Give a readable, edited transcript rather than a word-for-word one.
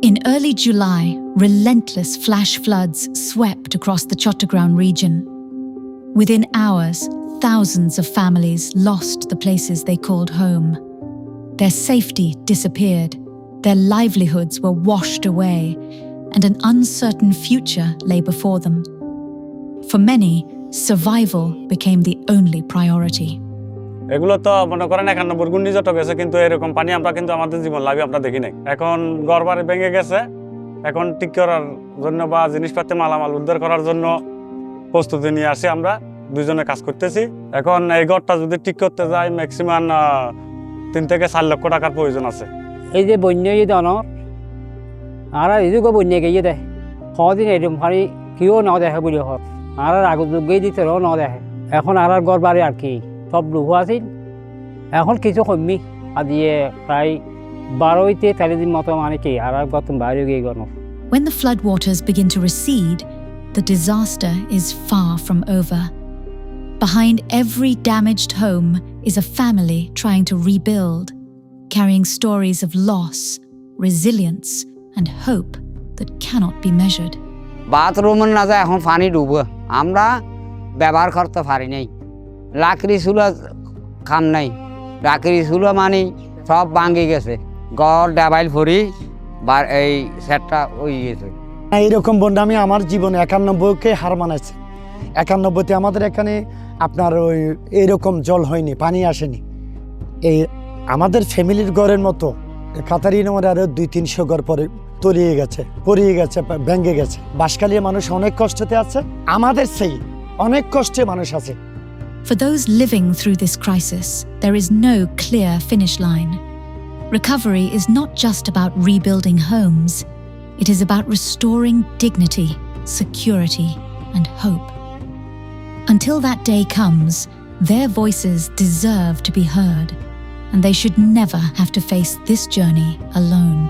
In early July, relentless flash floods swept across the Chattogram region. Within hours, thousands of families lost the places they called home. Their safety disappeared, their livelihoods were washed away, and an uncertain future lay before them. For many, survival became the only priority. এগুলো তো মনে করেন 91 ঘূর্ণিঝড় গেছে, কিন্তু এরকম পানি আমরা কিন্তু আমাদের জীবন লাভে আমরা দেখি নাই। এখন ঘরবাড়ি ভেঙে গেছে, এখন ঠিক করার জন্য বা জিনিসপাতি মালামাল উদ্ধার করার জন্য প্রস্তুতি নিয়ে আসি। আমরা দুজনে কাজ করতেছি। এখন এই ঘরটা যদি ঠিক করতে যাই ম্যাক্সিমাম 3 থেকে 4 লক্ষ টাকার প্রয়োজন আছে। এই যে বন্যা এই ধরনের আর এই যে বন্যা গিয়ে দেয় কদিন এরকম পানি কেউ না দেখে বলে হর আর আগত যোগ্যই দিতে না দেখে। এখন আর ঘর বাড়ি আর কি সব ডুবো আছিল, এখন কিছু কমি দিয়ে প্রায় 12-13 দিন মতো মানে কি আর গতম বাইরে গিয়ে গেল। When the floodwaters begin to recede, the disaster is far from over. Behind every damaged home is a family trying to rebuild, carrying stories of loss, resilience, and hope that cannot be measured. বাথরুমের না যায় এখন পানি ডুবে, আমরা ব্যবহার করতে পারি নাই। লাকড়ি চুলা খাম নাই, লাকড়ি চুলা মানে সব ভাঙে গেছে, ঘর ডাবাইল ভরি বা এই সেটটা ওই গেছে। এইরকম বন্যা আমি আমার জীবনে 91কে হার মানাইছি। 91তে আমাদের এখানে আপনার ওই এইরকম জল হয়নি, পানি আসেনি। এই আমাদের ফ্যামিলির ঘরের মতো কাতারি নম্বরে আরও 200-300 ঘর পরে তলিয়ে গেছে, পড়িয়ে গেছে, ভেঙে গেছে। বাঁশখালীর মানুষ অনেক কষ্টতে আছে, আমাদের সেই অনেক কষ্টে মানুষ আছে। For those living through this crisis, there is no clear finish line. Recovery is not just about rebuilding homes, it is about restoring dignity, security, and hope. Until that day comes, their voices deserve to be heard, and they should never have to face this journey alone.